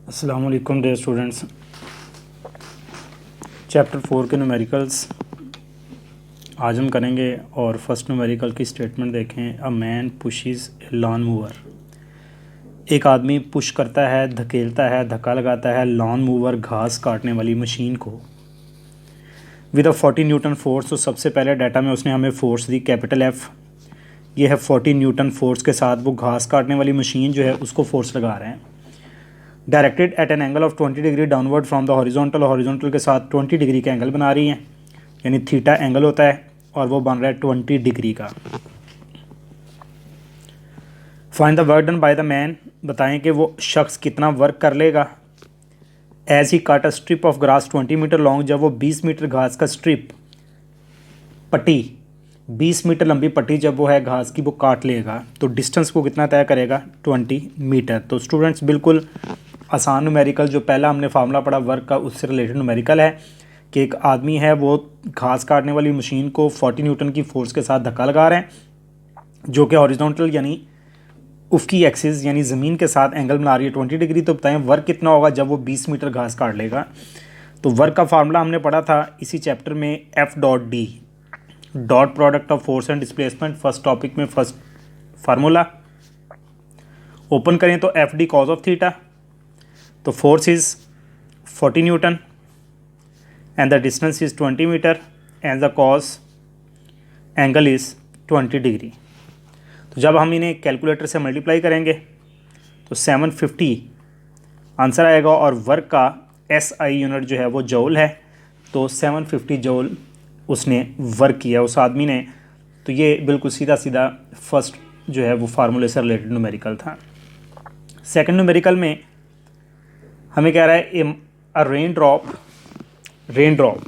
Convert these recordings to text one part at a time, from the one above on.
अस्सलाम वालेकुम dear students. Chapter 4 के न्यूमेरिकल्स आज हम करेंगे और फर्स्ट न्यूमेरिकल की स्टेटमेंट देखें। A man pushes a lawn mower. एक आदमी पुश करता है, धकेलता है, धक्का लगाता है लॉन मूवर घास काटने वाली मशीन को विद अ 40 न्यूटन फोर्स। तो सबसे पहले डाटा में उसने हमें फोर्स दी कैपिटल एफ। ये है 40 न्यूटन फोर्स के साथ वो घास काटने वाली मशीन जो है उसको फोर्स लगा रहे हैं। Directed eight an angle of 20 degree downward from the horizontal. Horizontal के साथ 20 डिग्री का एंगल बना रही हैं, यानी थीटा एंगल होता है और वो बन रहा है 20 डिग्री का। Find the work done by the man. बताएं कि वो शख्स कितना वर्क कर लेगा। As he cut a strip of grass 20 metre long. जब वो 20 मीटर घास का स्ट्रिप पट्टी 20 मीटर लंबी पट्टी जब वो है घास की वो काट लेगा तो डिस्टेंस को कितना तय करेगा 20 मीटर। तो स्टूडेंट्स बिल्कुल आसान न्यूमेरिकल जो पहला हमने फार्मूला पढ़ा वर्क का उससे रिलेटेड न्यूमेरिकल है कि एक आदमी है वो घास काटने वाली मशीन को 40 न्यूटन की फोर्स के साथ धक्का लगा रहे हैं जो कि हॉरिजॉन्टल यानी उफकी एक्सिस यानी ज़मीन के साथ एंगल बना रही है 20 डिग्री। तो बताएं वर्क कितना होगा जब वो 20 मीटर घास काट लेगा। तो वर्क का फार्मूला हमने पढ़ा था इसी चैप्टर में F dot D dot product of force and displacement. First topic में फर्स्ट फार्मूला ओपन करें तो F D cos of theta. तो force is 40 newton and the distance is 20 metre and the cos angle is 20 degree. तो जब हम इन्हें calculator से multiply करेंगे तो 750 आंसर आएगा और वर्क का एस आई यूनिट जो है वो जौल है। तो 750 जौल उसने वर्क किया उस आदमी ने। तो ये बिल्कुल सीधा सीधा फर्स्ट जो है वो फार्मूले से रिलेटेड न्यूमेरिकल था। सेकंड न्यूमेरिकल में हमें कह रहा है अ रेन ड्रॉप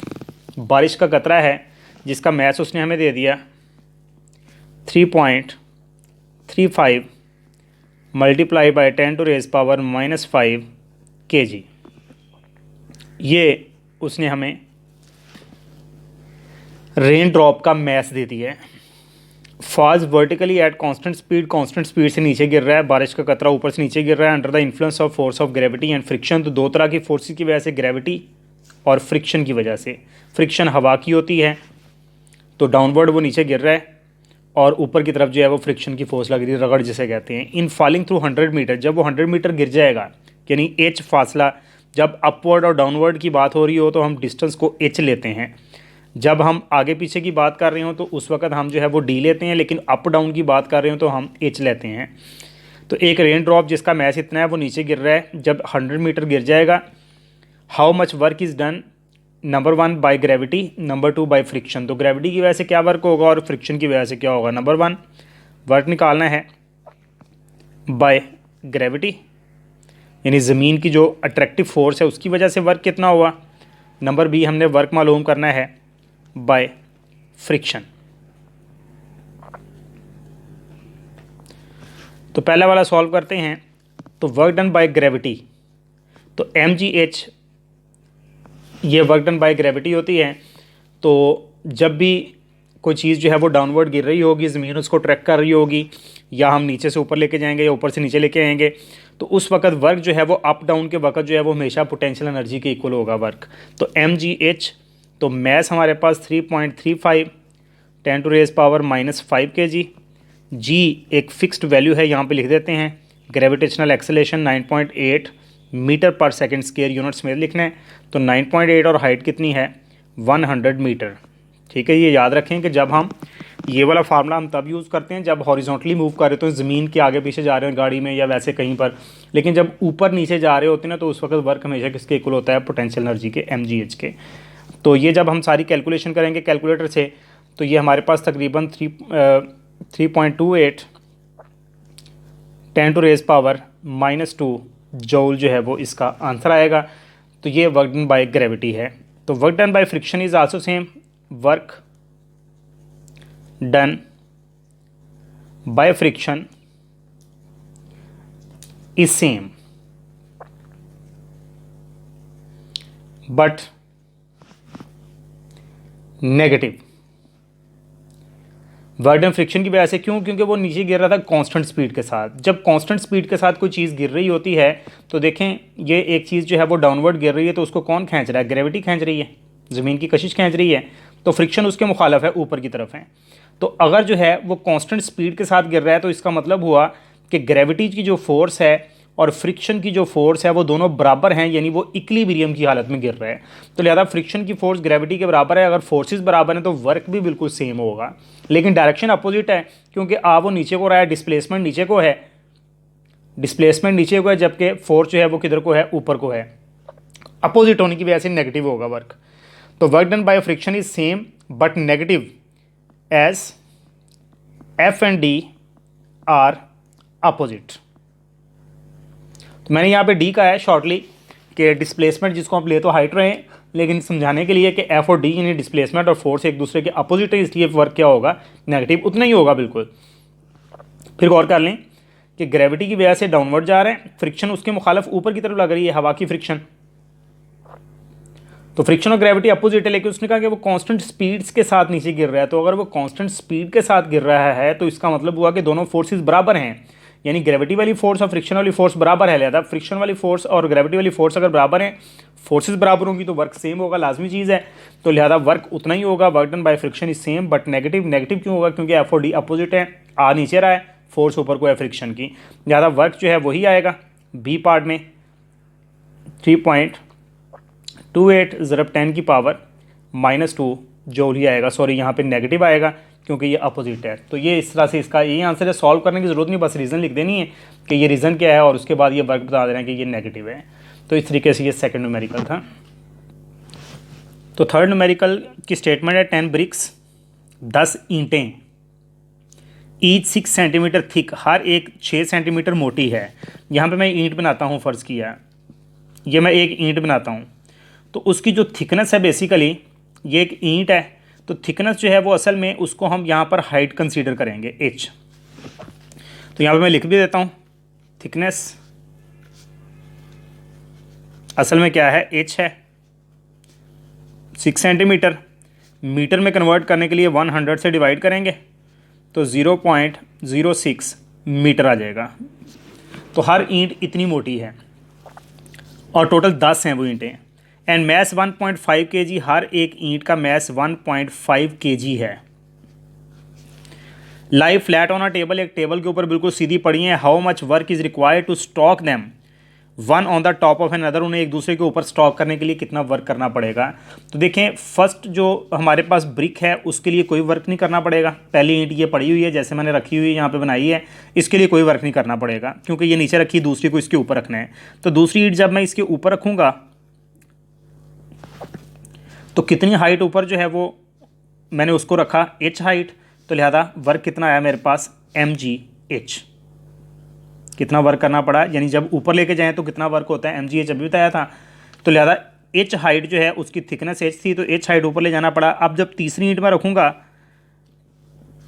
बारिश का कतरा है जिसका मैथ उसने हमें दे दिया 3.35 मल्टीप्लाई बाय 10⁻⁻⁵ kg। ये उसने हमें रेन ड्रॉप का मैथ दे दिया है। Falls vertically at constant speed से नीचे गिर रहा है। बारिश का कतरा ऊपर से नीचे गिर रहा है under the influence of force of gravity and friction. तो दो तरह की फोर्सेस की वजह से, ग्रेविटी और फ्रिक्शन की वजह से। फ्रिक्शन हवा की होती है तो डाउनवर्ड वो नीचे गिर रहा है और ऊपर की तरफ जो है वो फ्रिक्शन की फोर्स लग रही है, रगड़ जिसे कहते हैं। इन फॉलिंग थ्रू 100 मीटर, जब वो 100 मीटर गिर जाएगा यानी एच फासला, जब अपवर्ड और डाउनवर्ड की बात हो रही हो तो हम डिस्टेंस को एच लेते हैं। जब हम आगे पीछे की बात कर रहे हो तो उस वक्त हम जो है वो डी लेते हैं, लेकिन अप डाउन की बात कर रहे हो तो हम एच लेते हैं। तो एक रेन ड्रॉप जिसका मैथ इतना है वो नीचे गिर रहा है, जब 100 मीटर गिर जाएगा। How much work is done, number 1 by gravity, number 2 by friction. तो ग्रेविटी की वजह से क्या वर्क होगा और फ्रिक्शन की वजह से क्या होगा। नंबर 1 वर्क निकालना है बाय ग्रेविटी यानी ज़मीन की जो अट्रैक्टिव फोर्स है उसकी वजह से वर्क कितना हुआ। नंबर बी हमने वर्क मालूम करना है बाय फ्रिक्शन। तो पहला वाला सॉल्व करते हैं। तो वर्क डन बाय ग्रेविटी, तो एम जी एच ये वर्क डन बाय ग्रेविटी होती है। तो जब भी कोई चीज़ जो है वो डाउनवर्ड गिर रही होगी, ज़मीन उसको ट्रैक कर रही होगी, या हम नीचे से ऊपर लेके जाएंगे या ऊपर से नीचे लेके आएंगे, तो उस वक्त वर्क जो है वो अप डाउन के वक्त जो है वो हमेशा पोटेंशियल एनर्जी के इक्वल होगा वर्क। तो एम जी एच, तो मैथ हमारे पास 3.35 10⁻⁻⁵ kg। जी एक फिक्स्ड वैल्यू है, यहाँ पे लिख देते हैं। Gravitational acceleration 9.8 metre per second square units में लिखना है। तो 9.8 और हाइट कितनी है 100 मीटर। ठीक है, ये याद रखें कि जब हम ये वाला फार्मूला हम तब यूज़ करते हैं जब हॉरिजॉन्टली मूव कर रहे होते हैं, ज़मीन के आगे पीछे जा रहे हो गाड़ी में या वैसे कहीं पर। लेकिन जब ऊपर नीचे जा रहे होते हैं ना तो उस वक्त वर्क हमेशा किसके इक्वल होता है, पोटेंशियल एनर्जी के, एमजीएच के। तो ये जब हम सारी कैलकुलेशन करेंगे कैलकुलेटर से तो ये हमारे पास तकरीबन 3.28 10⁻⁻² जूल जो है वो इसका आंसर आएगा। तो ये वर्क डन बाय ग्रेविटी है। तो work done by friction is also same, work done by friction is same but negative. Work friction की वजह से क्यों? क्योंकि वो नीचे गिर रहा था कांस्टेंट स्पीड के साथ। जब कांस्टेंट स्पीड के साथ कोई चीज़ गिर रही होती है तो देखें ये एक चीज़ जो है वो डाउनवर्ड गिर रही है, तो उसको कौन खींच रहा है? ग्रेविटी खींच रही है, ज़मीन की कशिश खींच रही है, तो फ्रिक्शन उसके मुखालफ है, ऊपर की तरफ है। तो अगर जो है वो कांस्टेंट स्पीड के साथ गिर रहा है तो इसका मतलब हुआ कि ग्रेविटी की जो फोर्स है और फ्रिक्शन की जो फोर्स है वो दोनों बराबर हैं, यानी वो इक्विलिब्रियम की हालत में गिर रहा है। तो लिहाजा फ्रिक्शन की फोर्स ग्रेविटी के बराबर है। अगर फोर्सेस बराबर हैं तो वर्क भी बिल्कुल सेम होगा, लेकिन डायरेक्शन अपोजिट है, क्योंकि वो नीचे को रहा है, डिस्प्लेसमेंट नीचे को है, डिस्प्लेसमेंट नीचे को है, जबकि फोर्स जो है वो किधर को है? ऊपर को है। अपोजिट होने की वजह से नेगेटिव होगा वर्क। तो work done by friction is same but negative as F and D are opposite. तो मैंने यहाँ पे डी का है शॉर्टली कि डिस्प्लेसमेंट जिसको आप ले तो हाइट रहे हैं, लेकिन समझाने के लिए कि एफ और डी यानी डिस्प्लेसमेंट और फोर्स एक दूसरे के अपोजिट है, इसलिए वर्क क्या होगा? नेगेटिव उतना ही होगा बिल्कुल। फिर गौर कर लें कि ग्रेविटी की वजह से डाउनवर्ड जा रहे हैं, फ्रिक्शन उसके मुखालफ ऊपर की तरफ लग रही है, हवा की फ्रिक्शन। तो फ्रिक्शन और ग्रेविटी अपोजिट है, लेकिन उसने कहा कि वो कांस्टेंट स्पीड्स के साथ नीचे गिर रहा है। तो अगर वो कांस्टेंट स्पीड के साथ गिर रहा है तो इसका मतलब हुआ कि दोनों फोर्सेस बराबर हैं, यानी ग्रेविटी वाली फोर्स और फ्रिक्शन वाली फोर्स बराबर है। लिहाजा फ्रिक्शन वाली फोर्स और ग्रेविटी वाली फोर्स अगर बराबर हैं, फोर्सेस बराबर होंगी तो वर्क सेम होगा, लाजमी चीज़ है। तो लिहाजा वर्क उतना ही होगा। Work done by friction is same but negative. Negative क्यों होगा? क्योंकि एफ और डी अपोजिट है, नीचे रहा है, फोर्स ऊपर को है फ्रिक्शन की। लिहाजा वर्क जो है वही आएगा बी पार्ट में 3.28 ज़रब 10 की पावर -2 जूल ही आएगा। सॉरी, यहाँ पे नेगेटिव आएगा क्योंकि ये अपोजिट है। तो ये इस तरह से इसका यही आंसर है। सॉल्व करने की ज़रूरत नहीं, बस रीज़न लिख देनी है कि ये रीज़न क्या है और उसके बाद ये वर्क बता देना है कि ये नेगेटिव है। तो इस तरीके से ये सेकंड न्यूमेरिकल था। तो थर्ड न्यूमेरिकल की स्टेटमेंट है 10 ब्रिक्स, 10 ईंटें, ईच 6 सेंटीमीटर थिक, हर एक 6 सेंटीमीटर मोटी है। यहाँ पे मैं ईंट बनाता हूँ, फ़र्ज़ किया ये मैं एक ईंट बनाता हूँ, तो उसकी जो थिकनेस है बेसिकली ये एक ईंट है, तो थिकनेस जो है वो असल में उसको हम यहाँ पर हाइट कंसीडर करेंगे h। तो यहाँ पे मैं लिख भी देता हूँ, थिकनेस असल में क्या है? h है, 6 सेंटीमीटर, मीटर में कन्वर्ट करने के लिए 100 से डिवाइड करेंगे तो 0.06 मीटर आ जाएगा। तो हर ईंट इतनी मोटी है और टोटल 10 हैं वो ईंटें, एंड मैस 1.5 kg, हर एक ईंट का मैस 1.5 kg है। Lie flat on a table, एक टेबल के ऊपर बिल्कुल सीधी पड़ी हैं। How much work is required to stock them one on the top of an other, उन्हें एक दूसरे के ऊपर स्टॉक करने के लिए कितना वर्क करना पड़ेगा? तो देखें, फर्स्ट जो हमारे पास ब्रिक है उसके लिए कोई वर्क नहीं करना पड़ेगा। पहली ईंट ये पड़ी हुई है, जैसे मैंने रखी हुई है यहाँ पे बनाई है, इसके लिए कोई वर्क नहीं करना पड़ेगा क्योंकि ये नीचे रखी, दूसरी को इसके ऊपर रखना है। तो दूसरी ईंट जब मैं इसके ऊपर रखूँगा तो कितनी हाइट ऊपर जो है वो मैंने उसको रखा h हाइट, तो लिहाजा वर्क कितना आया मेरे पास? mgh। कितना वर्क करना पड़ा, यानी जब ऊपर लेके जाएं तो कितना वर्क होता है? mgh अभी बताया था। तो लिहाजा h हाइट जो है उसकी थिकनेस h थी, तो h हाइट ऊपर ले जाना पड़ा। अब जब तीसरी ईंट में रखूँगा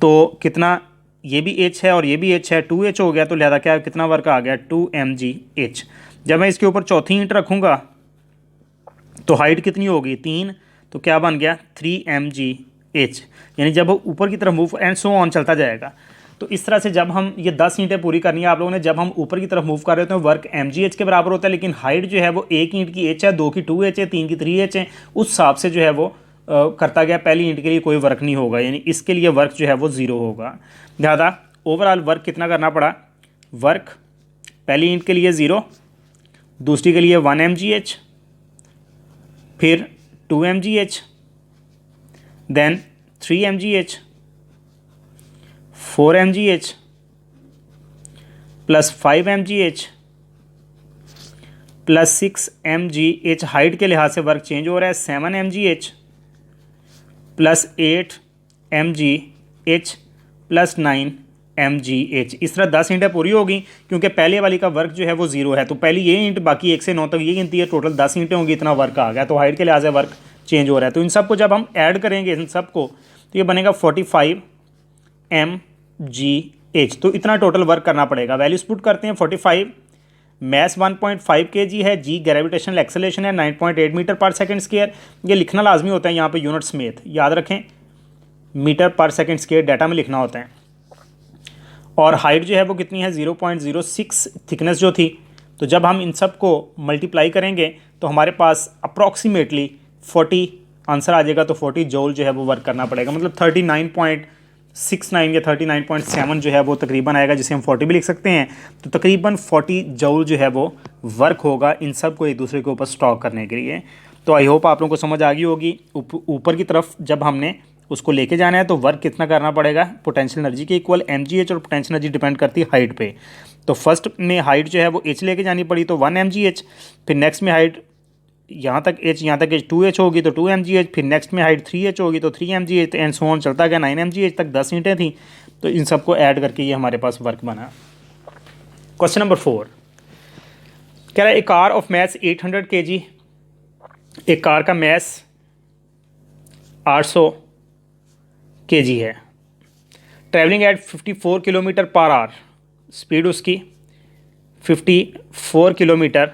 तो कितना? ये भी h है और ये भी h है, 2h हो गया। तो लिहाजा क्या कितना वर्क आ गया? 2mgh। जब मैं इसके ऊपर चौथी ईंट रखूँगा तो हाइट कितनी होगी? 3, तो क्या बन गया? 3mgh। यानी जब वो ऊपर की तरफ मूव एंड सो ऑन चलता जाएगा। तो इस तरह से जब हम ये 10 ईंटें पूरी करनी है आप लोगों ने, जब हम ऊपर की तरफ मूव कर रहे होते हैं वर्क mgh के बराबर होता है, लेकिन हाइट जो है वो एक ईंट की h है, 2 की 2h है, 3 की 3h है, उस हिसाब से जो है वो करता गया। पहली ईंट के लिए कोई वर्क नहीं होगा, यानी इसके लिए वर्क जो है वो 0 होगा। लिहाजा ओवरऑल वर्क कितना करना पड़ा? वर्क पहली ईंट के लिए 0, दूसरी के लिए 1 mgh, फिर 2 mgh, then 3 mgh, 4 mgh plus 5 mgh plus 6 mgh। Height के लिहाज से वर्क चेंज हो रहा है। 7 mgh plus 8 mgh plus 9 mgh। इस तरह 10 ईंटें पूरी होगी क्योंकि पहले वाली का वर्क जो है वो 0 है। तो पहली ये ईंट, बाकी 1 से 9 तक ये गिनती है, टोटल 10 ईंटें होंगी, इतना वर्क आ गया। तो हाइट के लिहाज से वर्क चेंज हो रहा है। तो इन सब को जब हम ऐड करेंगे इन सब को तो ये बनेगा 45 mgh। तो इतना टोटल वर्क करना पड़ेगा। वैल्यूज पुट करते हैं। 45 मैस 1.5 kg है, जी ग्रेविटेशनल एक्सेलरेशन है 9.8 मीटर पर सेकंड स्क्वायर। ये लिखना लाजमी होता है यहाँ पे यूनिट समेत, याद रखें। Metre per second square data में लिखना होता है। और हाइट जो है वो कितनी है 0.06 थिकनेस जो थी। तो जब हम इन सब को मल्टीप्लाई करेंगे तो हमारे पास अप्रॉक्सीमेटली 40 आंसर आ जाएगा। तो 40 जूल जो है वो वर्क करना पड़ेगा, मतलब 39.69 या 39.7 जो है वो तकरीबन आएगा, जिसे हम 40 भी लिख सकते हैं। तो तकरीबन 40 जूल जो है वो वर्क होगा इन सब को एक दूसरे के ऊपर स्टॉक करने के लिए। तो आई होप आप लोगों को समझ आ गई होगी। ऊपर की तरफ जब हमने उसको लेके जाना है तो वर्क कितना करना पड़ेगा, पोटेंशियल एनर्जी के इक्वल mgh, और पोटेंशियल एनर्जी डिपेंड करती है हाइट पे। तो फर्स्ट में हाइट जो है वो h लेके जानी पड़ी, तो 1 mgh। फिर नेक्स्ट में हाइट यहाँ तक h 2h होगी तो 2 mgh। फिर नेक्स्ट में हाइट 3h होगी तो 3 mgh, एंड सो ऑन चलता गया 9 mgh तक 10 ईंटें थी। तो इन सबको ऐड करके ये हमारे पास वर्क बना। क्वेश्चन नंबर 4 कह रहा है ए कार ऑफ मैथ 800 kg, एक कार का मैथ 800 kg है, travelling eight 54 kilometre per our, speed उसकी 54 किलोमीटर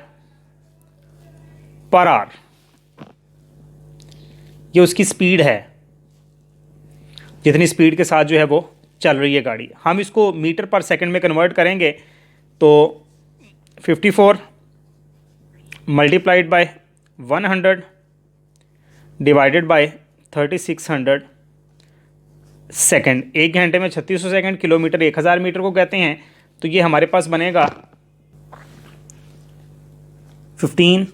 पर आवर, ये उसकी स्पीड है, जितनी स्पीड के साथ जो है वो चल रही है गाड़ी। हम इसको मीटर पर सेकंड में कन्वर्ट करेंगे तो 54 multiplied by 100 divided by 3600 second. एक घंटे में 3600 सेकंड, किलोमीटर 1000 मीटर को कहते हैं। तो ये हमारे पास बनेगा 15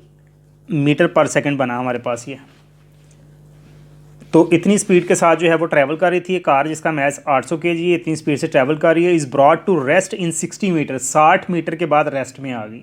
मीटर पर सेकंड बना हमारे पास ये। तो इतनी स्पीड के साथ जो है वो ट्रैवल कर रही थी ये कार, जिसका मैथ 800 kg है, इतनी स्पीड से ट्रैवल कर रही है। Is brought to rest in 60 metre, 60 metre के बाद रेस्ट में आ गई,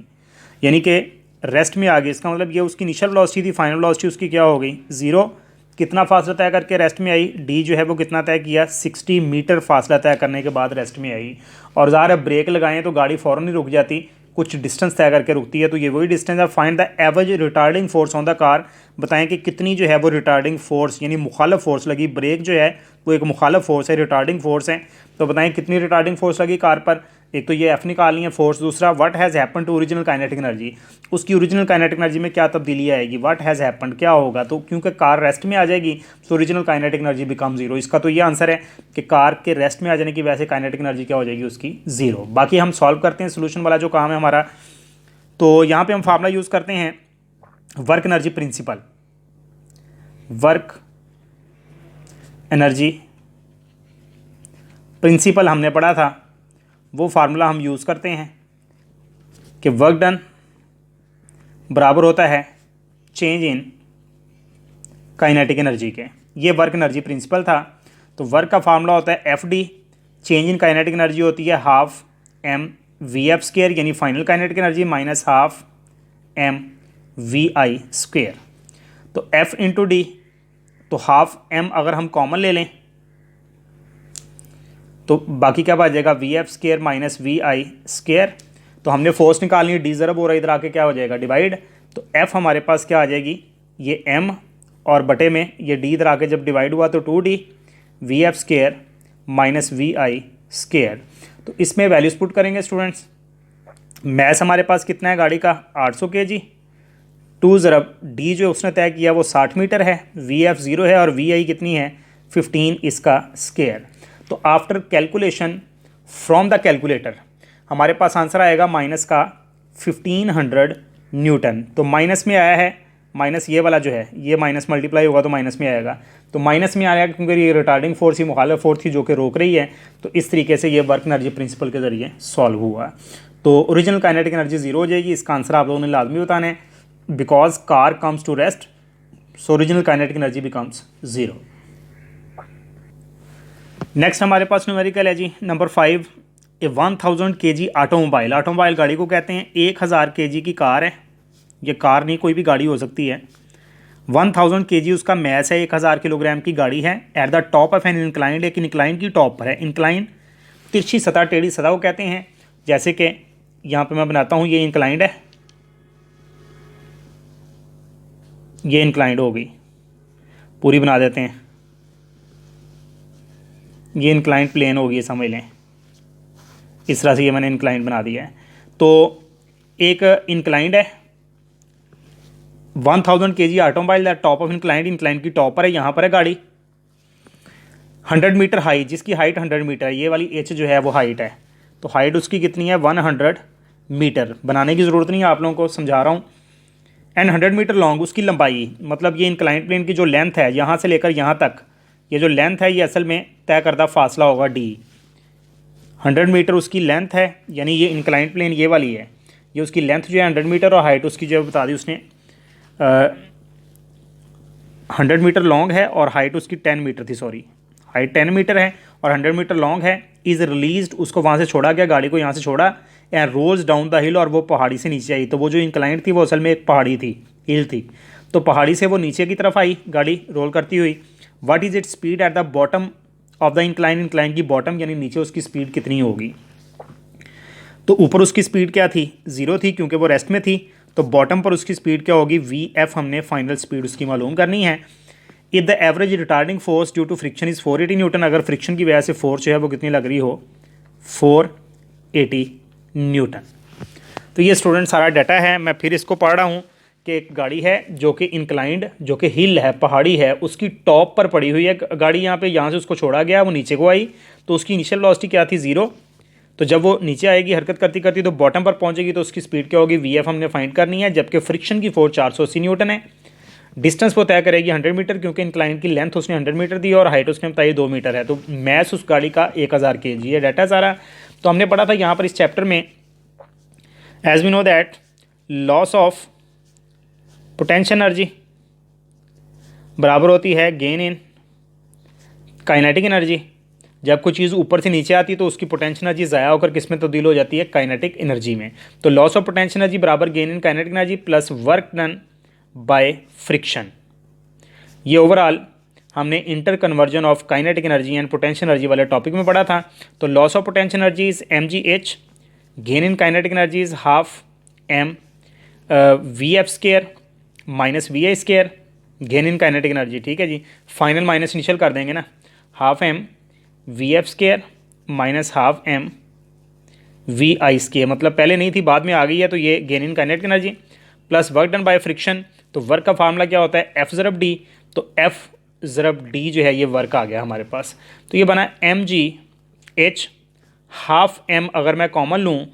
यानी कि रेस्ट में आ गई। इसका मतलब ये उसकी इनिशियल वेलोसिटी थी, फाइनल वेलोसिटी उसकी क्या हो गई 0। कितना फासला तय करके रेस्ट में आई, डी जो है वो कितना तय किया 60 मीटर फासला तय करने के बाद रेस्ट में आई। और ज़ाहिर है ब्रेक लगाएं तो गाड़ी फ़ौरन नहीं रुक जाती, कुछ डिस्टेंस तय करके रुकती है। तो ये वही डिस्टेंस है। Find the average retarding force on the car, बताएं कि कितनी जो है वो रिटार्डिंग फोर्स यानी मुखालफ फोर्स लगी। ब्रेक जो है वो एक मुखालफ फोर्स है, रिटार्डिंग फोर्स है। तो बताएं कितनी रिटार्डिंग फोर्स लगी कार पर। एक तो ये एफ निकालनी है फोर्स। दूसरा what has happen to original kinetic energy, उसकी ओरिजिनल काइनेटिक एनर्जी में क्या तब्दीली आएगी। व्हाट हैज़ हैपन क्या होगा, तो क्योंकि कार रेस्ट में आ जाएगी तो ओरिजिनल काइनेटिक एनर्जी बिकम 0। इसका तो ये आंसर है कि कार के रेस्ट में आ जाने की वजह से काइनेटिक एनर्जी क्या हो जाएगी उसकी 0। बाकी हम सॉल्व करते हैं सोल्यूशन वाला जो काम है हमारा। तो यहाँ पे हम फार्मूला यूज़ करते हैं work energy principal. Work energy principal हमने पढ़ा था, वो फार्मूला हम यूज़ करते हैं कि वर्क डन बराबर होता है चेंज इन काइनेटिक एनर्जी के। ये वर्क एनर्जी प्रिंसिपल था। तो वर्क का फार्मूला होता है F D, change in kinetic energy होती है half M V F square यानी final kinetic energy minus half M V आई स्क्वायर। तो एफ इंटू डी, तो हाफ एम अगर हम कॉमन ले लें तो बाकी क्या बच जाएगा v F square minus v आई स्क्वायर। तो हमने फोर्स निकालनी है, डी ज़रब हो रहा है, इधर आके क्या हो जाएगा डिवाइड। तो एफ हमारे पास क्या आ जाएगी ये एम और बटे में ये डी इधर आके जब डिवाइड हुआ तो 2d v F square minus v आई स्क्वायर। तो इसमें वैल्यूज पुट करेंगे स्टूडेंट्स। मैथ हमारे पास कितना है गाड़ी का 800 kg, 2 ज़रब डी जो उसने तय किया वो 60 मीटर है, वी एफ 0 है और वी आई कितनी है 15 इसका स्क्वायर। तो after calculation from the calculator हमारे पास आंसर आएगा माइनस का 1500 न्यूटन। तो माइनस में आया है, माइनस ये वाला जो है ये माइनस मल्टीप्लाई होगा तो माइनस में आएगा। तो माइनस में आएगा क्योंकि ये रिटार्डिंग फोर्स ही मुखालिफ फोर्स थी जो कि रोक रही है। तो इस तरीके से ये वर्क एनर्जी प्रिंसिपल के ज़रिए सॉल्व हुआ। तो ओरिजिनल काइनेटिक एनर्जी 0 हो जाएगी। इसका आंसर आप लोगों ने लाजमी बताना है। Because car comes to rest so original kinetic energy becomes 0। Next हमारे पास न्यूमेरिकल है ji number 5। A 1000 kg automobile, automobile गाड़ी को कहते हैं। 1000 kg की कार है, ये कार नहीं कोई भी गाड़ी हो सकती है। 1000 kg उसका मैस है, 1000 किलोग्राम की गाड़ी है। At the top of an inclined, एक इंक्लाइंड की टॉप पर है। इंक्लाइंड तिरछी सतह टेढ़ी सतह को कहते हैं। जैसे कि यहाँ पे मैं बनाता हूँ, ये इंक्लाइंड है, ये इंक्लाइंड हो गई, पूरी बना देते हैं। ये इंक्लाइंड प्लेन होगी समझ लें, इस तरह से ये मैंने इंक्लाइंड बना दिया है। तो एक इंक्लाइंड है 1000 kg automobile that top of inclined, inclined की टॉप पर है, यहाँ पर है गाड़ी। 100 मीटर हाई, जिसकी हाइट 100 मीटर है, ये वाली एच जो है वो हाइट है, तो हाइट उसकी कितनी है 100 मीटर। बनाने की ज़रूरत नहीं है, आप लोगों को समझा रहा हूँ। एंड 100 मीटर लॉन्ग, उसकी लंबाई मतलब ये इंक्लाइंट प्लेन की जो लेंथ है यहाँ से लेकर यहाँ तक, ये जो लेंथ है ये असल में तय करदा फासला होगा d। 100 मीटर उसकी लेंथ है, यानी ये इंक्लाइंट प्लेन ये वाली है, ये उसकी लेंथ जो है 100 मीटर और हाइट उसकी जो बता दी उसने 100 मीटर लॉन्ग है और हाइट उसकी 10 मीटर थी, सॉरी हाइट 10 मीटर है और 100 मीटर लॉन्ग है। इज़ रिलीज्ड, उसको वहाँ से छोड़ा गया, गाड़ी को यहाँ से छोड़ा and rolls down the hill, और वो पहाड़ी से नीचे आई। तो वो जो इंक्लाइंट थी वो असल में एक पहाड़ी थी, हिल थी, तो पहाड़ी से वो नीचे की तरफ आई गाड़ी रोल करती हुई। What is it speed at the bottom of the incline, incline की बॉटम यानी नीचे उसकी स्पीड कितनी होगी। तो ऊपर उसकी स्पीड क्या थी 0 थी क्योंकि वो रेस्ट में थी, तो बॉटम पर उसकी स्पीड क्या होगी VF, हमने फाइनल स्पीड उसकी मालूम करनी है। If the average retarding force due to friction is 480 newton, अगर फ्रिक्शन की वजह से फोर्स जो है वो कितनी लग रही हो 480 न्यूटन। तो ये स्टूडेंट सारा डाटा है, मैं फिर इसको पढ़ रहा हूँ कि एक गाड़ी है जो कि इंक्लाइंड, जो कि हिल है, पहाड़ी है, उसकी टॉप पर पड़ी हुई है गाड़ी, यहाँ से उसको छोड़ा गया, वो नीचे को आई, तो उसकी इनिशियल वेलोसिटी क्या थी 0। तो जब वो नीचे आएगी हरकत करती करती तो बॉटम पर पहुंचेगी, तो उसकी स्पीड क्या होगी VF हमने फाइंड करनी है, जबकि फ्रिक्शन की फोर्स 480 न्यूटन है। डिस्टेंस वो तय करेगी 100 मीटर, क्योंकि इंक्लाइन की लेंथ उसने 100 मीटर दी और हाइट उसने बताई 2 मीटर है, तो मैस उस गाड़ी का 1000 kg है। डाटा सारा तो हमने पढ़ा था यहाँ पर इस चैप्टर में। As we know that loss of potential energy बराबर होती है गेन इन काइनेटिक एनर्जी। जब कोई चीज़ ऊपर से नीचे आती है तो उसकी पोटेंशियल एनर्जी ज़ाया होकर किस में तब्दील हो जाती है, काइनेटिक एनर्जी में। तो लॉस ऑफ पोटेंशियल एनर्जी बराबर gain in kinetic energy plus work done by friction. ये ओवरऑल हमने inter conversion of kinetic energy and potential energy वाले टॉपिक में पढ़ा था। तो loss of potential energy is mgh, gain in kinetic energy is half m VF² minus VI square, gain in kinetic energy, ठीक है जी। Final minus initial कर देंगे ना, half m VF² minus half m VI², मतलब पहले नहीं थी बाद में आ गई है, तो ये gain in kinetic energy plus work done by friction. तो वर्क का फार्मूला क्या होता है F ज़रब D, तो F ज़रब D जो है ये वर्क आ गया हमारे पास। तो ये बना mgh, हाफ m अगर मैं कॉमन लूँ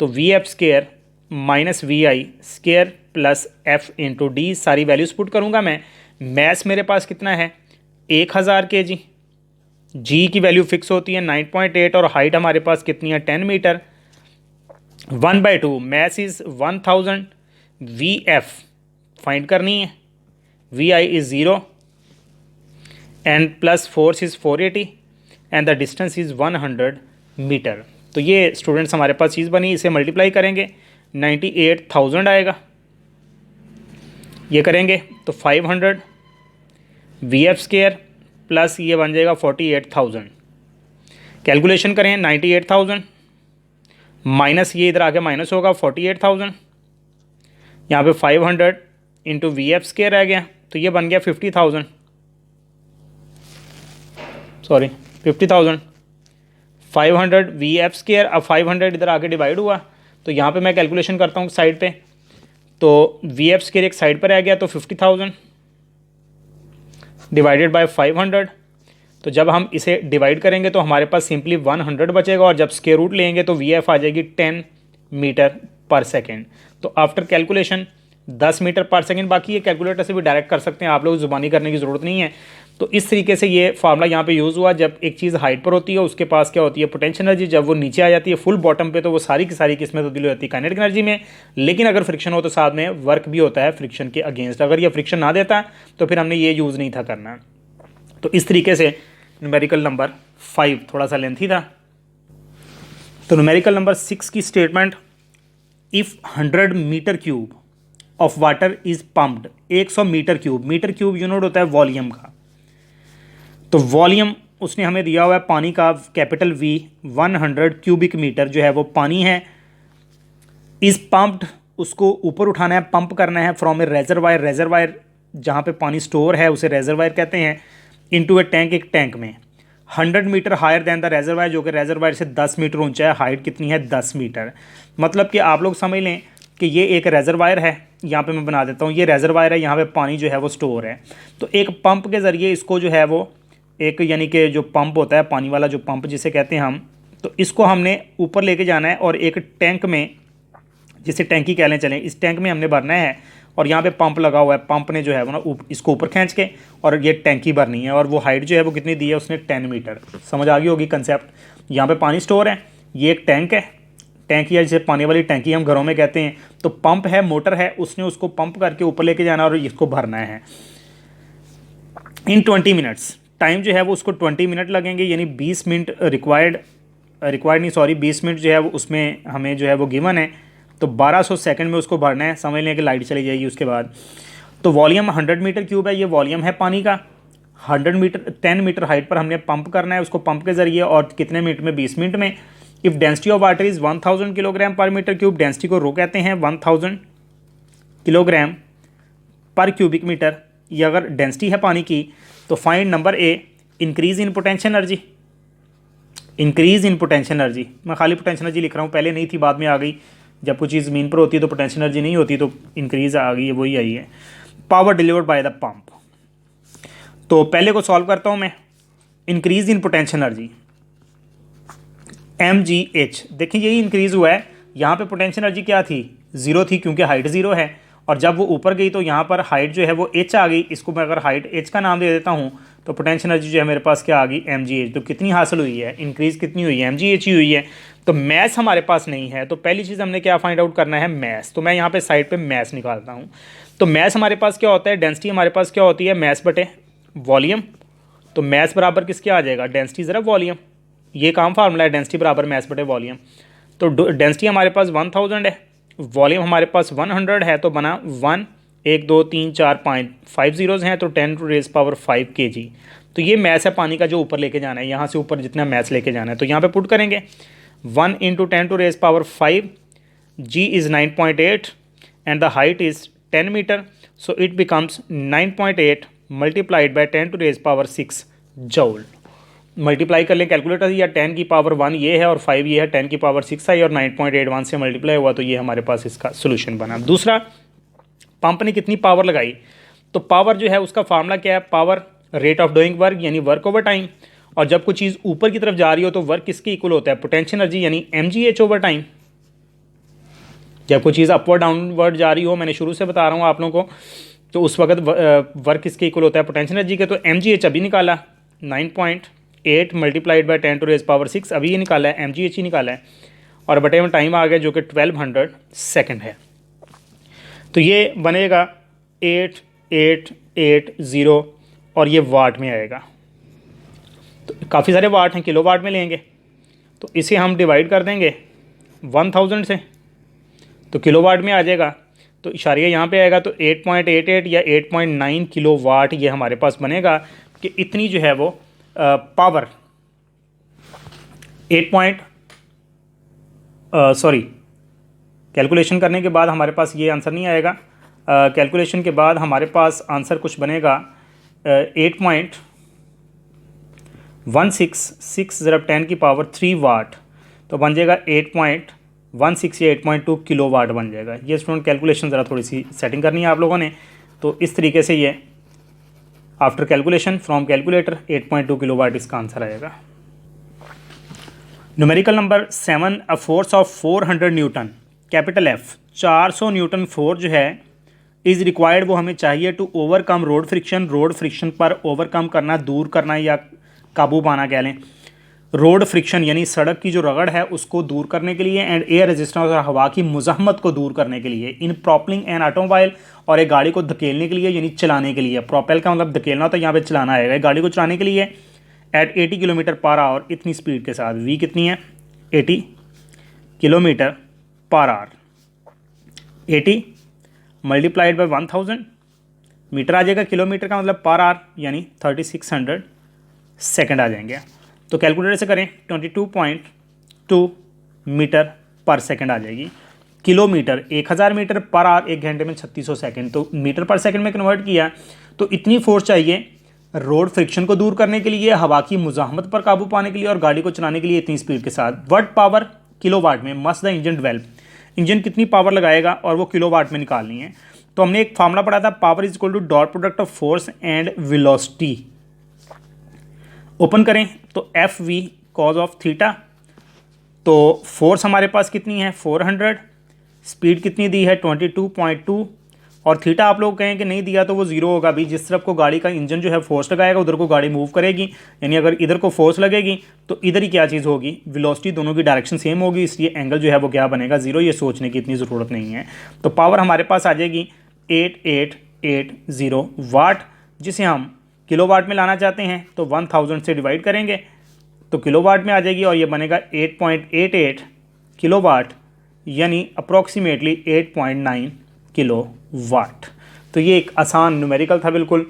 तो VF² minus VI² plus F into D, सारी वैल्यूज पुट करूँगा मैं। मैस मेरे पास कितना है 1000 kg, G की वैल्यू फिक्स होती है 9.8 और हाइट हमारे पास कितनी है 10 metre. 1/2 mass is 1000, VF find करनी है, VI is 0 and plus force is 480 and the distance is 100 metre. तो ये स्टूडेंट्स हमारे पास चीज़ बनी, इसे मल्टीप्लाई करेंगे 98,000 आएगा, ये करेंगे तो 500 VF² प्लस ये बन जाएगा 48,000। कैलकुलेशन करें 98,000 माइनस ये इधर आके माइनस होगा 48,000, यहाँ पे 500 इंटू VF² रह गया, तो ये बन गया 50,000, सॉरी 50,000। 500 VF², अब 500 इधर आके डिवाइड हुआ, तो यहाँ पे मैं कैलकुलेशन करता हूँ साइड पे, तो VF² एक साइड पर रह गया, तो 50,000 डिवाइडेड बाय 500। तो जब हम इसे डिवाइड करेंगे तो हमारे पास सिंपली 100 बचेगा, और जब स्क्वायर रूट लेंगे तो VF आ जाएगी 10 मीटर पर सेकेंड। तो after calculation 10 metre per second, बाकी ये कैलकुलेटर से भी डायरेक्ट कर सकते हैं, आप लोग ज़ुबानी करने की ज़रूरत नहीं है। तो इस तरीके से ये फार्मूला यहाँ पे यूज़ हुआ। जब एक चीज़ हाइट पर होती है उसके पास क्या होती है पोटेंशियल एनर्जी, जब वो नीचे आ जाती है फुल बॉटम पे तो वो सारी की सारी किस्में तब्दील हो जाती है काइनेटिक एनर्जी में। लेकिन अगर फ्रिक्शन हो तो साथ में वर्क भी होता है फ्रिक्शन के अगेंस्ट। अगर ये फ्रिक्शन ना देता तो फिर हमने ये यूज़ नहीं था करना। तो इस तरीके से न्यूमेरिकल नंबर 5 थोड़ा सा लेंथी था। तो न्यूमेरिकल नंबर 6 की statement, if 100 metre cube of water is pumped, 100 metre cube unit होता है वॉल्यूम का। तो वॉल्यूम उसने हमें दिया हुआ है पानी का, कैपिटल V, 100 क्यूबिक मीटर जो है वो पानी है। इज़ पम्प्ड, उसको ऊपर उठाना है, पंप करना है फ्रॉम ए रेजरवायर, रेजरवायर जहाँ पे पानी स्टोर है उसे रेजरवायर कहते हैं, इनटू ए टैंक, एक टैंक में। 100 metre higher than the reservoir, जो कि रेजरवायर से 10 मीटर ऊंचा है। हाइट कितनी है 10 मीटर। मतलब कि आप लोग समझ लें कि ये एक रेजरवायर है, यहाँ पे मैं बना देता हूँ, ये रेजरवायर है, यहाँ पे पानी जो है वो स्टोर है। तो एक पंप के ज़रिए इसको जो है वो एक यानी कि जो पंप होता है पानी वाला जो पंप जिसे कहते हैं हम, तो इसको हमने ऊपर लेके जाना है और एक टैंक में, जिसे टैंकी कह लें चलें, इस टैंक में हमने भरना है और यहाँ पे पंप लगा हुआ है। पंप ने जो है वो ना इसको ऊपर खींच के और ये टैंकी भरनी है और वो हाइट जो है वो कितनी दी है उसने 10 मीटर। समझ आ गई होगी कंसेप्ट। यहाँ पे पानी स्टोर है, ये एक टैंक है, टैंक या जिसे पानी वाली टैंकी हम घरों में कहते हैं। तो पंप है, मोटर है, उसने उसको पंप करके ऊपर लेके जाना और इसको भरना है इन 20 मिनट्स। टाइम जो है वो उसको 20 मिनट लगेंगे, यानी 20 मिनट रिक्वायर्ड नहीं सॉरी 20 मिनट जो है वो उसमें हमें जो है वो गिवन है। तो 1200 सेकंड में उसको भरना है। समझ लें कि लाइट चली जाएगी उसके बाद। तो वॉल्यूम 100 मीटर क्यूब है, ये वॉल्यूम है पानी का। 100 मीटर 10 मीटर हाइट पर हमने पंप करना है उसको, पंप के ज़रिए, और कितने मिनट में? 20 मिनट में। If density of water is 1000 kilogram पर मीटर क्यूब, डेंसिटी को रो कहते हैं 1000 किलोग्राम पर क्यूबिक मीटर, ये अगर डेंसिटी है पानी की। तो find number A increase in potential energy. Increase in potential energy, मैं खाली पोटेंशियल एनर्जी लिख रहा हूँ, पहले नहीं थी बाद में आ गई। जब कोई चीज़ ज़मीन पर होती है तो पोटेंशियल एनर्जी नहीं होती, तो इंक्रीज़ आ गई है, वही आई है। Power delivered by the pump. तो पहले को सॉल्व करता हूँ मैं। Increase in potential energy mgh, देखिए यही इंक्रीज़ हुआ है। यहाँ पे पोटेंशियल एनर्जी क्या थी? 0 थी, क्योंकि हाइट 0 है। और जब वो ऊपर गई तो यहाँ पर हाइट जो है वो h आ गई। इसको मैं अगर हाइट h का नाम दे देता हूँ तो पोटेंशियल एनर्जी जो है मेरे पास क्या आ गई? mgh। तो कितनी हासिल हुई है? इंक्रीज़ कितनी हुई है? mgh ही हुई है। तो मैस हमारे पास नहीं है, तो पहली चीज़ हमने क्या फाइंड आउट करना है? मैस। तो मैं यहाँ पे साइड पे मैस निकालता हूँ। तो मैस हमारे पास क्या होता है? डेंसिटी हमारे पास क्या होती है? मैस बटे वॉल्यूम। तो मैस बराबर किसके आ जाएगा? डेंसिटी ज़रा वॉल्यूम। ये काम फार्मूला है, डेंसिटी बराबर मैस बटे वॉल्यूम। तो डेंसिटी हमारे पास 1000 है, वॉल्यूम हमारे पास 100 है, तो बना 1 1 2 3 4 5 5 जीरोज़ हैं, तो 10⁻⁵ kg। तो ये मैस है पानी का जो ऊपर लेके जाना है, यहाँ से ऊपर जितना मैस लेके जाना है। तो यहाँ पे पुट करेंगे 1 × 10⁻⁵, g is 9.8 and the height is 10 metre. So it becomes 9.8 multiplied by 10⁻⁶ joule. Multiply कर लें कैलकुलेटर, या 10 की पावर 1 ये है और 5 ये है, 10 की पावर 6 आई और 9.81 से मल्टीप्लाई हुआ, तो ये हमारे पास इसका सोल्यूशन बना। दूसरा, पंप ने कितनी पावर लगाई? तो पावर जो है उसका फार्मूला क्या है? Power rate of doing work, यानी वर्क ओवर टाइम। और जब कोई चीज़ ऊपर की तरफ जा रही हो तो वर्क किसके इक्वल होता है? पोटेंशियल एनर्जी, यानी mgh ओवर टाइम। जब कोई चीज़ अपवर्ड डाउनवर्ड जा रही हो, मैंने शुरू से बता रहा हूँ आप लोगों को, तो उस वक्त वर्क किसके इक्वल होता है? पोटेंशियल एनर्जी के। तो mgh अभी निकाला 9.8 मल्टीप्लाइड बाई 10⁻⁶, अभी ये निकाला है, mgh ही निकाला है, और बटे में टाइम आ गया जो कि 1200 सेकंड है। तो ये बनेगा 8880 और ये वाट में आएगा। तो काफ़ी सारे वाट हैं, किलो वाट में लेंगे, तो इसे हम डिवाइड कर देंगे 1000 से, तो किलो वाट में आ जाएगा। तो इशारिया यहाँ पे आएगा, तो 8.88 या 8.9 किलो वाट ये हमारे पास बनेगा कि इतनी जो है वो पावर कैलकुलेशन करने के बाद हमारे पास ये आंसर नहीं आएगा। कैलकुलेशन के बाद हमारे पास आंसर कुछ बनेगा 8.166 ज़रब 10 की पावर 3 वाट, तो बन जाएगा 8.16 या 8.2 किलो वाट बन जाएगा। ये स्टूडेंट कैलकुलेशन ज़रा थोड़ी सी सेटिंग करनी है आप लोगों ने। तो इस तरीके से ये after calculation from calculator 8.2 kilo watt इसका आंसर आएगा। Numerical number 7, a force of 400 newton, capital F, 400 newton force जो है इज़ रिक्वायर्ड, वो हमें चाहिए to overcome road friction. Road friction पर ओवरकम करना, दूर करना या काबू पाना कह लें। रोड फ्रिक्शन यानी सड़क की जो रगड़ है उसको दूर करने के लिए, एंड एयर रेजिस्टेंस और हवा की मुज़ाहमत को दूर करने के लिए, इन प्रोपलिंग एन ऑटोमोबाइल, और एक गाड़ी को धकेलने के लिए यानी चलाने के लिए। प्रोपेल का मतलब धकेलना होता है, यहाँ पे चलाना आएगा। एक गाड़ी को चलाने के लिए एट 80 किलोमीटर पर आवर, इतनी स्पीड के साथ। वी कितनी है? 80 kilometre per hour. 80 multiplied by 1000 metre आ जाएगा, किलोमीटर का मतलब पर आवर, यानी 3600 सेकंड आ जाएंगे। तो कैलकुलेटर से करें 22.2 मीटर पर सेकंड आ जाएगी। किलोमीटर 1000 मीटर पर आवर, 1 घंटे में 3600 सेकंड, तो मीटर पर सेकंड में कन्वर्ट किया। तो इतनी फोर्स चाहिए रोड फ्रिक्शन को दूर करने के लिए, हवा की मुज़ाहमत पर काबू पाने के लिए, और गाड़ी को चलाने के लिए इतनी स्पीड के साथ। व्हाट पावर किलो वाट में must the engine develop, engine कितनी पावर लगाएगा और वो किलो वाट में निकालनी है। तो हमने एक फार्मूला पढ़ा था, power is equal to dot product of force and velocity. Open करें तो F V cos of theta, तो फोर्स हमारे पास कितनी है 400, स्पीड कितनी दी है 22.2, और थीटा आप लोग कहें कि नहीं दिया तो वो जीरो होगा भी। जिस तरफ को गाड़ी का इंजन जो है फोर्स लगाएगा उधर को गाड़ी मूव करेगी, यानी अगर इधर को फोर्स लगेगी तो इधर ही क्या चीज़ होगी, वेलोसिटी, दोनों की डायरेक्शन सेम होगी, इसलिए एंगल जो है वो क्या बनेगा, जीरो। ये सोचने की इतनी ज़रूरत नहीं है। तो पावर हमारे पास आ जाएगी 8880 वाट, जिसे हम किलोवाट में लाना चाहते हैं तो 1000 से डिवाइड करेंगे तो किलोवाट में आ जाएगी, और ये बनेगा 8.88 किलोवाट, यानी अप्रॉक्सीमेटली 8.9 किलो वाट। तो ये एक आसान न्यूमेरिकल था, बिल्कुल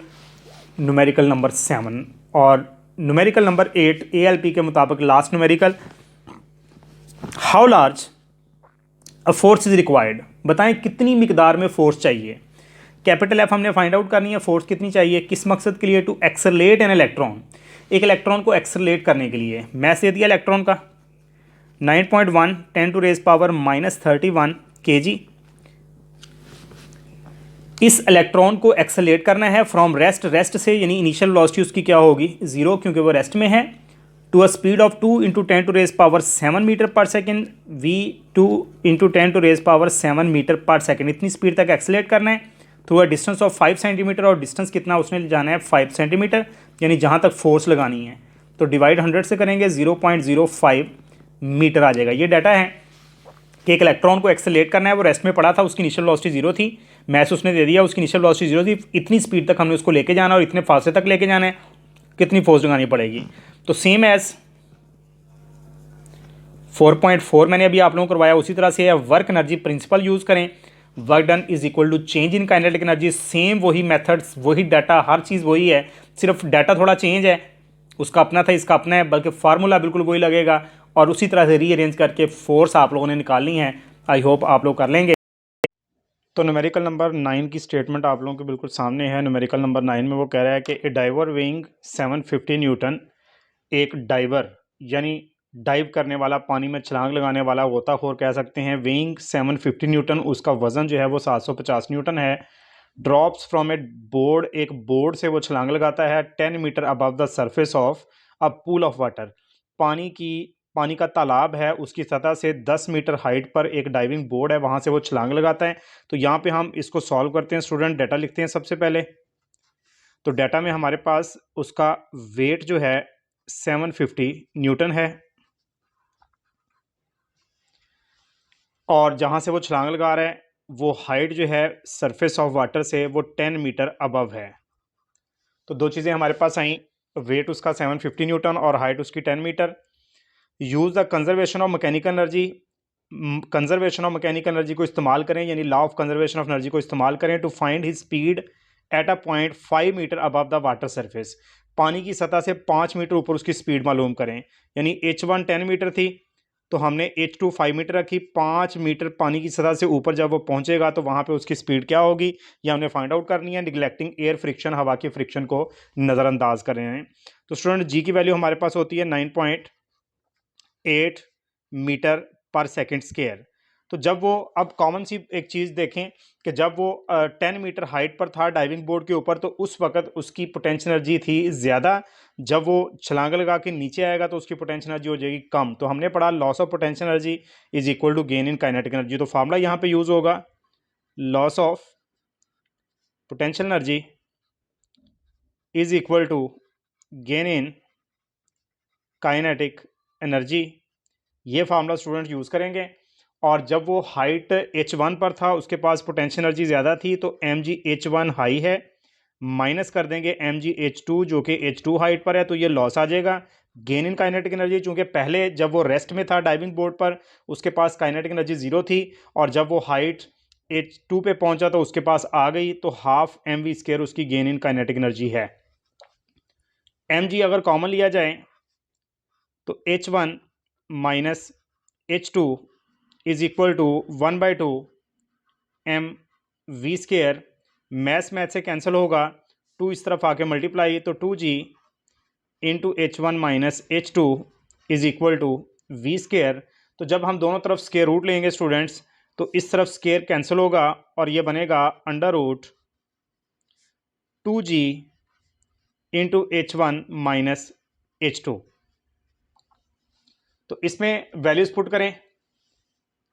न्यूमेरिकल नंबर 7। और न्यूमेरिकल नंबर 8 ALP के मुताबिक last numerical, how large a force is required, बताएं कितनी मिकदार में फोर्स चाहिए। कैपिटल एफ हमने फाइंड आउट करनी है, फोर्स कितनी चाहिए, किस मकसद के लिए, टू एक्सेलरेट एन इलेक्ट्रॉन, एक इलेक्ट्रॉन को एक्सेलरेट करने के लिए। मैस दे दिया इलेक्ट्रॉन का 9.1 10⁻⁻31 kg। इस इलेक्ट्रॉन को एक्सेलरेट करना है फ्रॉम रेस्ट, रेस्ट से यानी इनिशियल वेलोसिटी उसकी क्या होगी, जीरो, क्योंकि वो रेस्ट में है, to a speed of 2 × 10⁻7 metre per second, v2 × 10⁻7 metre per second, इतनी स्पीड तक एक्सेलरेट करना है through a distance of 5 centimetre, और डिस्टेंस कितना उसने जाना है 5 सेंटीमीटर, यानी जहाँ तक फोर्स लगानी है। तो डिवाइड 100 से करेंगे 0.05 मीटर आ जाएगा। ये डाटा है कि एक इलेक्ट्रॉन को एक्सेलरेट करना है, वो रेस्ट में पड़ा था, उसकी इनिशियल वेलोसिटी जीरो थी, मैस उसने दे दिया, उसकी इनिशियल वेलोसिटी जीरो थी, इतनी स्पीड तक हमने उसको लेके जाना और इतने फासले तक लेके जाना है, कितनी फोर्स लगानी पड़ेगी। तो सेम एज 4.4 मैंने अभी आप लोगों को करवाया, उसी तरह से वर्क एनर्जी प्रिंसिपल यूज़ करें, work done is equal to change in kinetic energy. Same वही मेथड्स, वही डाटा, हर चीज़ वही है, सिर्फ डाटा थोड़ा चेंज है, उसका अपना था इसका अपना है, बल्कि फार्मूला बिल्कुल वही लगेगा, और उसी तरह से रीअरेंज करके फोर्स आप लोगों ने निकालनी है। आई होप आप लोग कर लेंगे। तो न्यूमेरिकल नंबर 9 की स्टेटमेंट आप लोगों के बिल्कुल सामने है। न्यूमेरिकल नंबर 9 में वो कह रहा है कि ए डाइवर वेइंग 750 न्यूटन, एक डाइवर यानी डाइव करने वाला, पानी में छलांग लगाने वाला, गोताखोर कह सकते हैं, वेइंग 750 न्यूटन, उसका वजन जो है वो 750 न्यूटन है। ड्रॉप्स फ्रॉम ए बोर्ड, एक बोर्ड से वो छलांग लगाता है 10 metre above the surface of a pool of water, पानी का तालाब है, उसकी सतह से 10 मीटर हाइट पर एक डाइविंग बोर्ड है, वहाँ से वो छलांग लगाता है। तो यहाँ पे हम इसको सॉल्व करते हैं स्टूडेंट, डाटा लिखते हैं सबसे पहले। तो डाटा में हमारे पास उसका वेट जो है 750 न्यूटन है, और जहाँ से वो छलांग लगा रहा है वो हाइट जो है सरफेस ऑफ वाटर से वो 10 मीटर अबव है। तो दो चीज़ें हमारे पास आई, वेट उसका 750 न्यूटन और हाइट उसकी 10 metre. Use the conservation of mechanical energy, conservation of mechanical energy को इस्तेमाल करें, यानी law of conservation of energy को इस्तेमाल करें, to find his speed at a point 5 metre above the water surface, पानी की सतह से 5 मीटर ऊपर उसकी स्पीड मालूम करें। यानी H1 10 मीटर थी तो हमने H2 5 मीटर रखी, 5 मीटर पानी की सतह से ऊपर जब वो पहुंचेगा तो वहाँ पे उसकी स्पीड क्या होगी, ये हमने फाइंड आउट करनी है, निगलेक्टिंग एयर फ्रिक्शन, हवा के फ्रिक्शन को नज़रअंदाज कर रहे हैं। तो स्टूडेंट जी की वैल्यू हमारे पास होती है 9.8 मीटर पर सेकेंड स्क्वायर। तो जब वो, अब कॉमन सी एक चीज़ देखें कि जब वो 10 मीटर हाइट पर था डाइविंग बोर्ड के ऊपर, तो उस वक्त उसकी पोटेंशियल एनर्जी थी ज़्यादा, जब वो छलांग लगा के नीचे आएगा तो उसकी पोटेंशियल एनर्जी हो जाएगी कम। तो हमने पढ़ा loss of potential energy is equal to gain in kinetic energy. तो फार्मूला यहाँ पे यूज़ होगा, loss of potential energy is equal to gain in kinetic energy. ये फार्मूला स्टूडेंट यूज़ करेंगे। और जब वो हाइट H1 पर था, उसके पास पोटेंशियल एनर्जी ज़्यादा थी, तो mgH1 हाई है, माइनस कर देंगे mgH2 जो कि H2 हाइट पर है, तो ये लॉस आ जाएगा। गेन इन काइनेटिक एनर्जी, चूँकि पहले जब वो रेस्ट में था डाइविंग बोर्ड पर, उसके पास काइनेटिक एनर्जी ज़ीरो थी, और जब वो हाइट H2 पे पहुंचा तो उसके पास आ गई, तो हाफ mv² उसकी गेन इन काइनेटिक एनर्जी है। mg अगर कॉमन लिया जाए तो H1 minus H2 is equal to 1/2 mv²। Math से कैंसिल होगा, 2 इस तरफ आके मल्टीप्लाई, तो 2g into H1 minus H2 is equal to v²। तो जब हम दोनों तरफ स्क्वायर रूट लेंगे स्टूडेंट्स, तो इस तरफ स्क्वायर कैंसिल होगा और ये बनेगा under root 2g into H1 minus H2। तो इसमें वैल्यूज पुट करें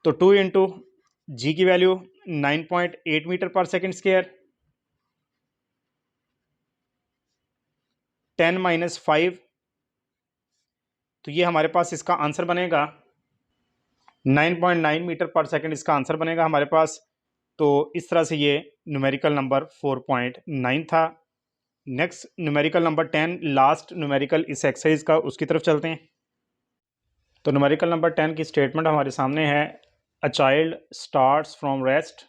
तो 2 इंटू जी की value 9.8 metre per second square, 10 minus 5, तो ये हमारे पास इसका आंसर बनेगा 9.9 मीटर पर सेकेंड इसका आंसर बनेगा हमारे पास। तो इस तरह से ये न्यूमेरिकल नंबर 4.9 था। Next numerical number 10, last numerical इस एक्सरसाइज का, उसकी तरफ चलते हैं। तो न्यूमेरिकल नंबर 10 की स्टेटमेंट हमारे सामने है। A child starts from rest,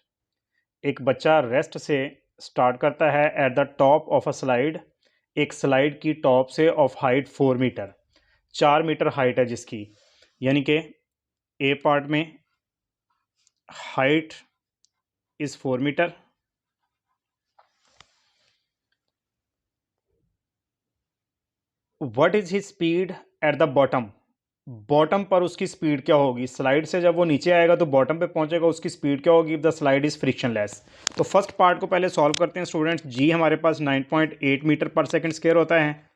एक बच्चा रेस्ट से स्टार्ट करता है at the top of a slide, एक स्लाइड की टॉप से, of height 4 metre, 4 metre height है जिसकी, यानी कि ए पार्ट में height is 4 metre. What is his speed at the bottom, bottom पर उसकी स्पीड क्या होगी, स्लाइड से जब वो नीचे आएगा तो बॉटम पे पहुंचेगा, उसकी स्पीड क्या होगी if the slide is frictionless. तो फर्स्ट पार्ट को पहले सॉल्व करते हैं स्टूडेंट्स। जी हमारे पास 9.8 मीटर पर सेकंड स्क्वायर होता है,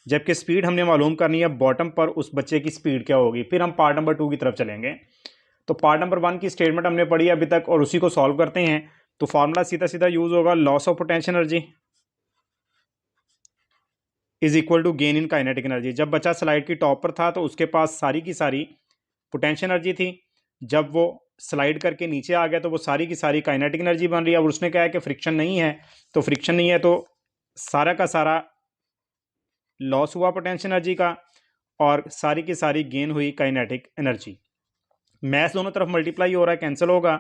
जबकि स्पीड हमने मालूम करनी है बॉटम पर उस बच्चे की स्पीड क्या होगी। फिर हम पार्ट नंबर 2 की तरफ चलेंगे। तो पार्ट नंबर 1 की स्टेटमेंट हमने पढ़ी अभी तक और उसी को सॉल्व करते हैं। तो फार्मूला सीधा सीधा यूज होगा, loss of potential energy is equal to gain in kinetic energy. जब बच्चा स्लाइड की टॉप पर था तो उसके पास सारी की सारी पोटेंशियल एनर्जी थी, जब वो स्लाइड करके नीचे आ गया तो वो सारी की सारी काइनेटिक एनर्जी बन रही है। और उसने कहा है कि फ्रिक्शन नहीं है, तो फ्रिक्शन नहीं है तो सारा का सारा लॉस हुआ पोटेंशियल एनर्जी का और सारी की सारी गेन हुई काइनेटिक एनर्जी। मैथ दोनों तरफ मल्टीप्लाई हो रहा है, कैंसिल होगा,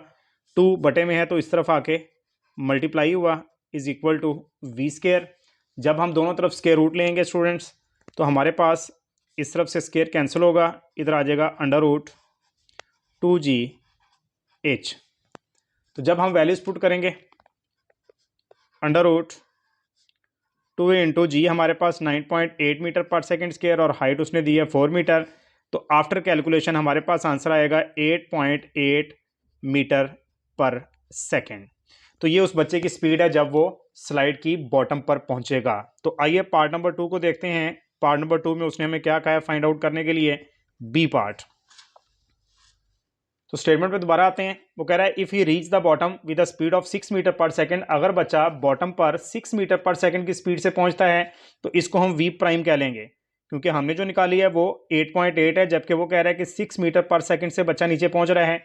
2 बटे में है तो इस तरफ आके मल्टीप्लाई हुआ, is equal to v square. जब हम दोनों तरफ स्केयर रूट लेंगे स्टूडेंट्स तो हमारे पास इस तरफ से स्केयर कैंसिल होगा, इधर आ जाएगा अंडर रूट 2GH। तो जब हम वैल्यूज पुट करेंगे, अंडर रूट 2 इंटू जी हमारे पास 9.8 मीटर पर सेकेंड स्क्वायर और हाइट उसने दी है 4 मीटर, तो आफ्टर कैलकुलेशन हमारे पास आंसर आएगा 8.8 मीटर पर सेकेंड। तो ये उस बच्चे की स्पीड है जब वो स्लाइड की बॉटम पर पहुंचेगा। तो आइए पार्ट नंबर 2 को देखते हैं। पार्ट नंबर 2 में उसने हमें क्या कहा है फाइंड आउट करने के लिए, बी पार्ट। तो स्टेटमेंट पे दोबारा आते हैं। वो कह रहा है if he reach the bottom with the speed of 6 metre per second, अगर बच्चा बॉटम पर 6 मीटर पर सेकंड की स्पीड से पहुंचता है तो इसको हम वी प्राइम कह लेंगे, क्योंकि हमने जो निकाली है वो 8.8 है, जबकि वो कह रहा है कि 6 मीटर पर सेकंड से बच्चा नीचे पहुंच रहा है।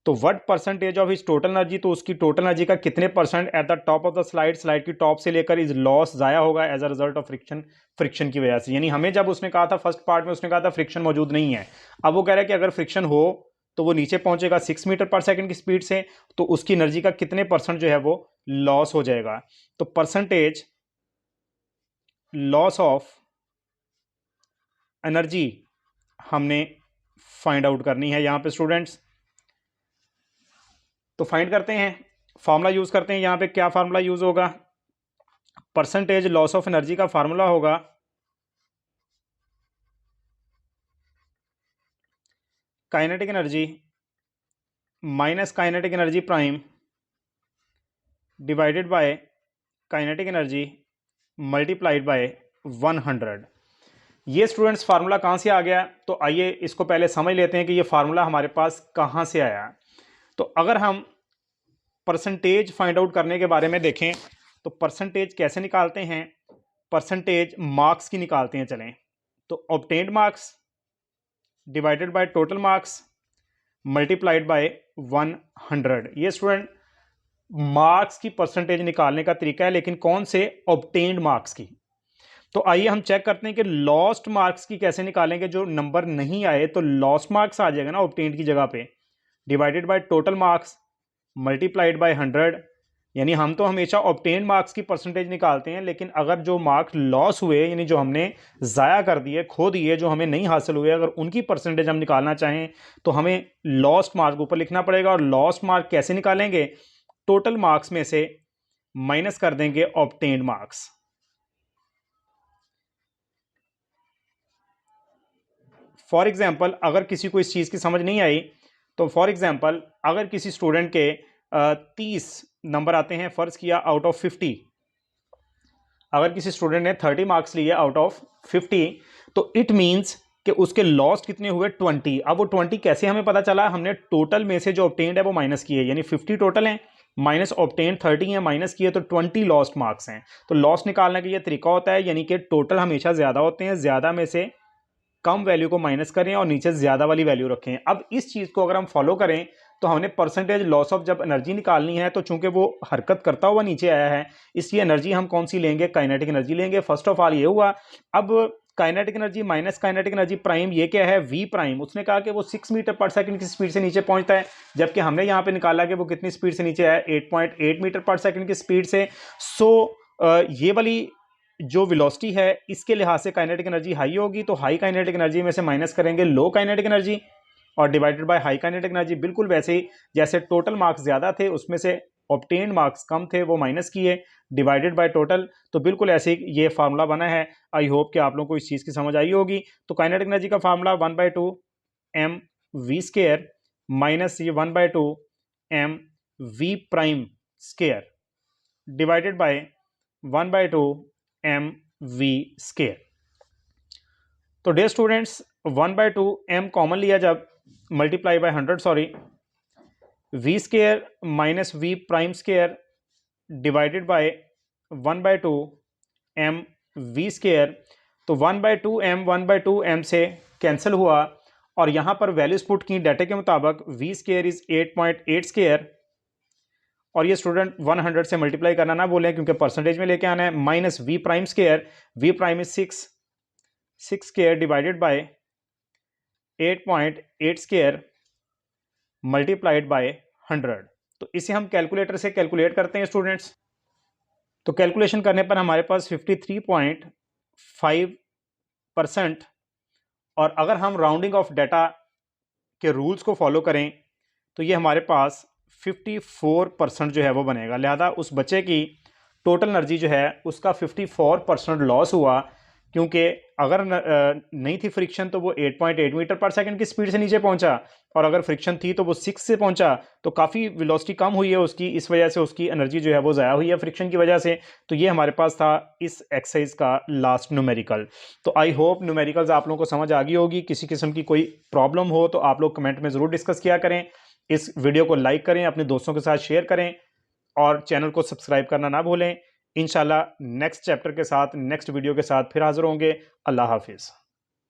तो what percentage of his total energy, तो उसकी टोटल एनर्जी का कितने percent at the top of the slide, slide की टॉप से लेकर इज लॉस जाया होगा as a result of friction, friction की वजह से। यानी हमें जब उसने कहा था फर्स्ट पार्ट में उसने कहा था फ्रिक्शन मौजूद नहीं है, अब वो कह रहा है कि अगर फ्रिक्शन हो तो वो नीचे पहुंचेगा 6 मीटर पर सेकंड की स्पीड से, तो उसकी एनर्जी का कितने परसेंट जो है वो लॉस हो जाएगा। तो परसेंटेज लॉस ऑफ एनर्जी हमने फाइंड आउट करनी है यहां पे स्टूडेंट्स। तो फाइंड करते हैं, फार्मूला यूज करते हैं। यहां पे क्या फार्मूला यूज होगा, परसेंटेज लॉस ऑफ एनर्जी का फार्मूला होगा kinetic energy minus kinetic energy prime divided by kinetic energy multiplied by 100। ये स्टूडेंट्स फार्मूला कहां से आ गया, तो आइए इसको पहले समझ लेते हैं कि ये फार्मूला हमारे पास कहां से आया। तो अगर हम परसेंटेज फाइंड आउट करने के बारे में देखें तो परसेंटेज कैसे निकालते हैं, परसेंटेज मार्क्स की निकालते हैं। चलें, तो obtained marks divided by total marks multiplied by 100। ये स्टूडेंट मार्क्स की परसेंटेज निकालने का तरीका है, लेकिन कौन से, ऑब्टेन्ड मार्क्स की। तो आइए हम चेक करते हैं कि लॉस्ट मार्क्स की कैसे निकालेंगे। जो नंबर नहीं आए तो लॉस्ट मार्क्स आ जाएगा ना ऑब्टेन्ड की जगह पे, divided by total marks multiplied by 100। यानी हम तो हमेशा ऑब्टेन्ड मार्क्स की परसेंटेज निकालते हैं, लेकिन अगर जो मार्क्स लॉस हुए यानी जो हमने ज़ाया कर दिए, खो दिए, जो हमें नहीं हासिल हुए, अगर उनकी परसेंटेज हम निकालना चाहें तो हमें लॉस्ट मार्क ऊपर लिखना पड़ेगा। और लॉस्ट मार्क कैसे निकालेंगे, टोटल मार्क्स में से माइनस कर देंगे ऑब्टेन्ड मार्क्स। फॉर एग्जाम्पल अगर किसी को इस चीज़ की समझ नहीं आई तो फॉर एग्जाम्पल अगर किसी स्टूडेंट के 30 नंबर आते हैं, फ़र्ज़ किया आउट ऑफ 50, अगर किसी स्टूडेंट ने 30 मार्क्स लिए आउट ऑफ 50, तो इट मीन्स कि उसके लॉस्ट कितने हुए 20। अब वो 20 कैसे हमें पता चला, हमने टोटल में से जो ऑब्टेन्ड है वो माइनस किए, यानी 50 टोटल है, माइनस ऑब्टेन्ड 30 है, माइनस किए तो 20 लॉस्ट मार्क्स हैं। तो लॉस्ट निकालने का ये तरीका होता है, यानी कि टोटल हमेशा ज्यादा होते हैं, ज्यादा में से कम वैल्यू को माइनस करें और नीचे ज्यादा वाली वैल्यू रखें। अब इस चीज को अगर हम फॉलो करें तो हमने परसेंटेज लॉस ऑफ जब एनर्जी निकालनी है, तो चूंकि वो हरकत करता हुआ नीचे आया है, इसलिए एनर्जी हम कौन सी लेंगे, काइनेटिक एनर्जी लेंगे। फर्स्ट ऑफ ऑल ये हुआ। अब kinetic energy minus kinetic energy prime, ये क्या है, वी प्राइम। उसने कहा कि वो 6 मीटर पर सेकंड की स्पीड से नीचे पहुंचता है, जबकि हमने यहां पे निकाला कि वो कितनी स्पीड से नीचे आया, 8.8 मीटर पर सेकंड की स्पीड से। सो ये वाली जो वेलोसिटी है इसके लिहाज से काइनेटिक एनर्जी हाई होगी, तो हाई काइनेटिक एनर्जी में से माइनस करेंगे लो काइनेटिक एनर्जी और divided by high kinetic energy. बिल्कुल वैसे ही जैसे टोटल मार्क्स ज्यादा थे उसमें से ऑब्टेन्ड मार्क्स कम थे, वो माइनस किए, डिवाइडेड बाय टोटल। तो बिल्कुल ऐसे ही ये फार्मूला बना है। आई होप कि आप लोगों को इस चीज की समझ आई होगी। तो काइनेटिक एनर्जी का formula 1/2 m v square minus ये 1/2 m v prime square divided by 1/2 m v square. तो डे स्टूडेंट्स 1/2 एम कॉमन लिया जब multiply by 100, sorry, v square minus v prime square divided by 1/2 m v square. तो 1/2 M से cancel हुआ और यहां पर वैल्यूज पुट की डाटा के मुताबिक वी स्केयर इज 8.8 स्केयर, और ये स्टूडेंट 100 से मल्टीप्लाई करना ना बोलें क्योंकि परसेंटेज में लेके आना है, minus v prime square, v prime is 6 square divided by 8.8 square multiplied by 100। तो इसे हम कैलकुलेटर से कैलकुलेट करते हैं स्टूडेंट्स। तो कैलकुलेशन करने पर हमारे पास 53.5%, और अगर हम राउंडिंग ऑफ डाटा के रूल्स को फॉलो करें तो ये हमारे पास 54% जो है वो बनेगा। लिहाजा उस बच्चे की टोटल एनर्जी जो है उसका 54% लॉस हुआ, क्योंकि अगर नहीं थी फ्रिक्शन तो वो 8.8 मीटर पर सेकंड की स्पीड से नीचे पहुंचा, और अगर फ्रिक्शन थी तो वो 6 से पहुंचा, तो काफ़ी वेलोसिटी कम हुई है उसकी, इस वजह से उसकी एनर्जी जो है वो ज़ाया हुई है फ्रिक्शन की वजह से। तो ये हमारे पास था इस एक्सरसाइज का लास्ट न्यूमेरिकल। तो आई होप न्यूमेरिकल्स आप लोगों को समझ आ गई होगी। किसी किस्म की कोई प्रॉब्लम हो तो आप लोग कमेंट में ज़रूर डिस्कस किया करें। इस वीडियो को लाइक करें, अपने दोस्तों के साथ शेयर करें और चैनल को सब्सक्राइब करना ना भूलें। इंशाल्लाह नेक्स्ट चैप्टर के साथ, नेक्स्ट वीडियो के साथ फिर हाजिर होंगे। अल्लाह हाफिज़।